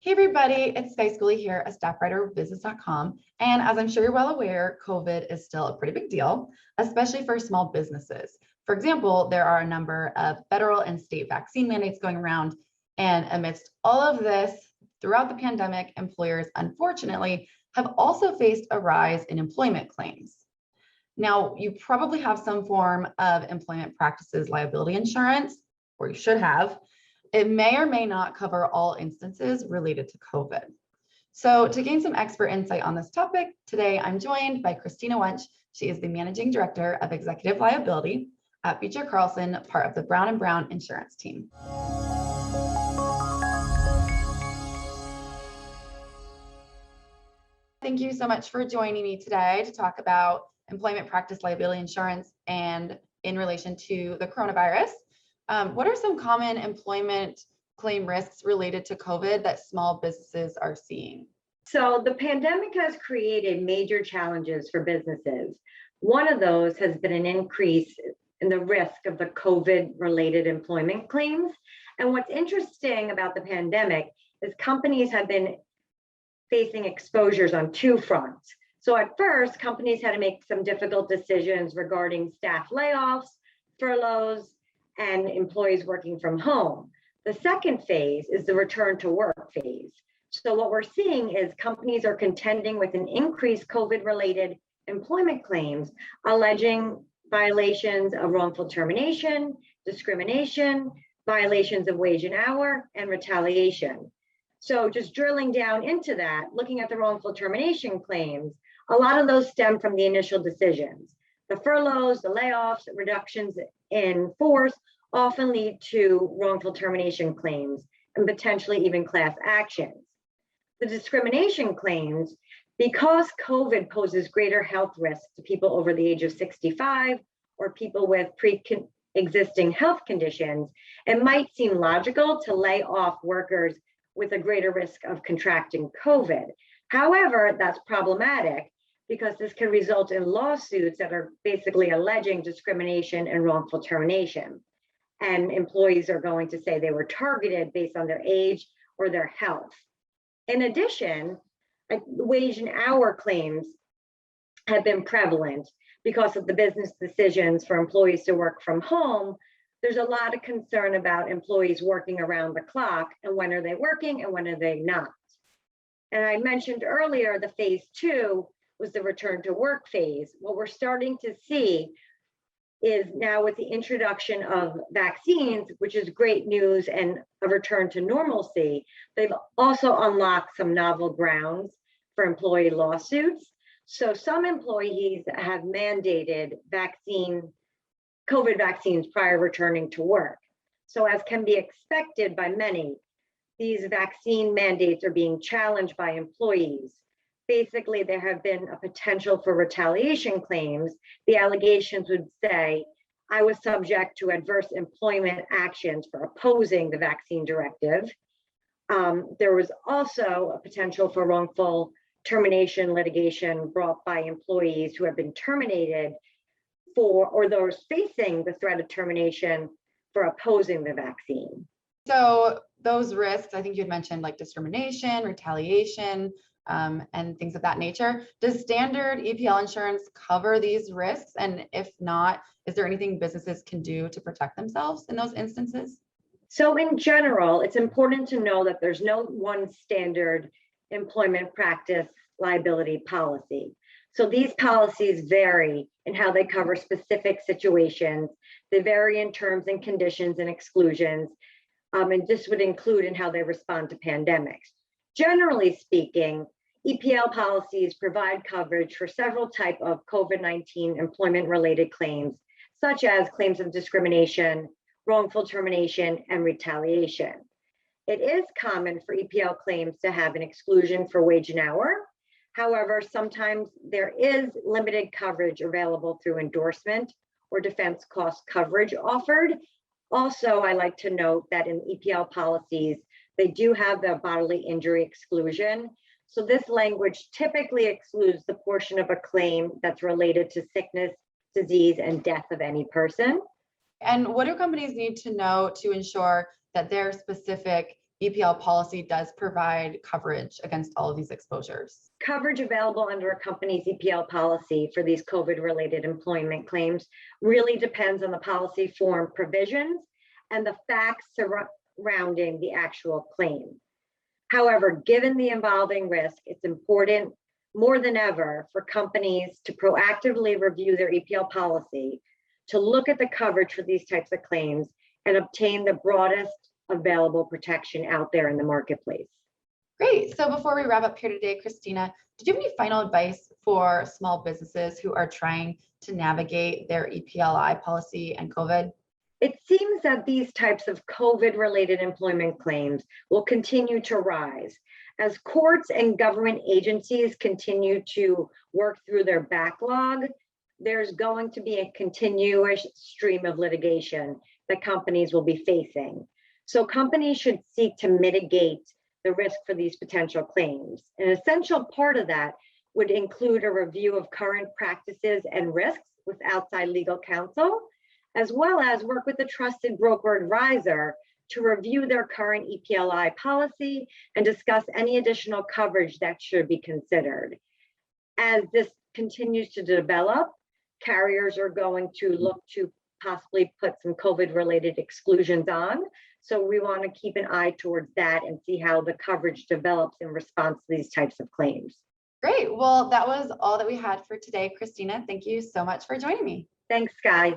Hey everybody, it's Sky Schoolie here, a staff writer of business.com. And as I'm sure you're well aware, COVID is still a pretty big deal, especially for small businesses. For example, there are a number of federal and state vaccine mandates going around. And amidst all of this, throughout the pandemic, employers unfortunately have also faced a rise in employment claims. Now, you probably have some form of employment practices liability insurance, or you should have. It may or may not cover all instances related to COVID. So to gain some expert insight on this topic, today I'm joined by Christina Wunsch. She is the Managing Director of Executive Liability at Beecher Carlson, part of the Brown & Brown insurance team. Thank you so much for joining me today to talk about employment practice liability insurance and in relation to the coronavirus. What are some common employment claim risks related to COVID that small businesses are seeing? So the pandemic has created major challenges for businesses. One of those has been an increase in the risk of the COVID-related employment claims. And what's interesting about the pandemic is companies have been facing exposures on two fronts. So at first, companies had to make some difficult decisions regarding staff layoffs, furloughs, and employees working from home. The second phase is the return to work phase. So what we're seeing is companies are contending with an increased COVID-related employment claims, alleging violations of wrongful termination, discrimination, violations of wage and hour, and retaliation. So just drilling down into that, looking at the wrongful termination claims, a lot of those stem from the initial decisions. The furloughs, the layoffs, reductions in force often lead to wrongful termination claims and potentially even class actions. The discrimination claims, because COVID poses greater health risks to people over the age of 65 or people with pre-existing health conditions, it might seem logical to lay off workers with a greater risk of contracting COVID. However, that's problematic because this can result in lawsuits that are basically alleging discrimination and wrongful termination. And employees are going to say they were targeted based on their age or their health. In addition, wage and hour claims have been prevalent because of the business decisions for employees to work from home. There's a lot of concern about employees working around the clock and when are they working and when are they not. And I mentioned earlier, the phase 2 was the return to work phase. What we're starting to see is now with the introduction of vaccines, which is great news and a return to normalcy, they've also unlocked some novel grounds for employee lawsuits. So some employees have mandated COVID vaccines prior returning to work. So as can be expected by many, these vaccine mandates are being challenged by employees. Basically, there have been a potential for retaliation claims. The allegations would say, I was subject to adverse employment actions for opposing the vaccine directive. There was also a potential for wrongful termination litigation brought by employees who have been terminated or those facing the threat of termination for opposing the vaccine. So those risks, I think you had mentioned like discrimination, retaliation, and things of that nature. Does standard EPL insurance cover these risks? And if not, is there anything businesses can do to protect themselves in those instances? So in general, it's important to know that there's no one standard employment practice liability policy. So these policies vary in how they cover specific situations. They vary in terms and conditions and exclusions. And this would include in how they respond to pandemics. Generally speaking, EPL policies provide coverage for several types of COVID-19 employment-related claims, such as claims of discrimination, wrongful termination, and retaliation. It is common for EPL claims to have an exclusion for wage and hour. However, sometimes there is limited coverage available through endorsement or defense cost coverage offered. Also, I like to note that in EPL policies, they do have the bodily injury exclusion. So this language typically excludes the portion of a claim that's related to sickness, disease, and death of any person. And what do companies need to know to ensure that their specific EPL policy does provide coverage against all of these exposures? Coverage available under a company's EPL policy for these COVID-related employment claims really depends on the policy form provisions and the facts surrounding the actual claim. However, given the involving risk, it's important more than ever for companies to proactively review their EPL policy, to look at the coverage for these types of claims and obtain the broadest available protection out there in the marketplace. Great. So before we wrap up here today, Christina, did you have any final advice for small businesses who are trying to navigate their EPLI policy and COVID? It seems that these types of COVID-related employment claims will continue to rise as courts and government agencies continue to work through their backlog. There's going to be a continuous stream of litigation that companies will be facing. So companies should seek to mitigate the risk for these potential claims. An essential part of that would include a review of current practices and risks with outside legal counsel, as well as work with a trusted broker advisor to review their current EPLI policy and discuss any additional coverage that should be considered. As this continues to develop, carriers are going to look to possibly put some COVID-related exclusions on. So we want to keep an eye towards that and see how the coverage develops in response to these types of claims. Great. Well, that was all that we had for today, Christina. Thank you so much for joining me. Thanks, Sky.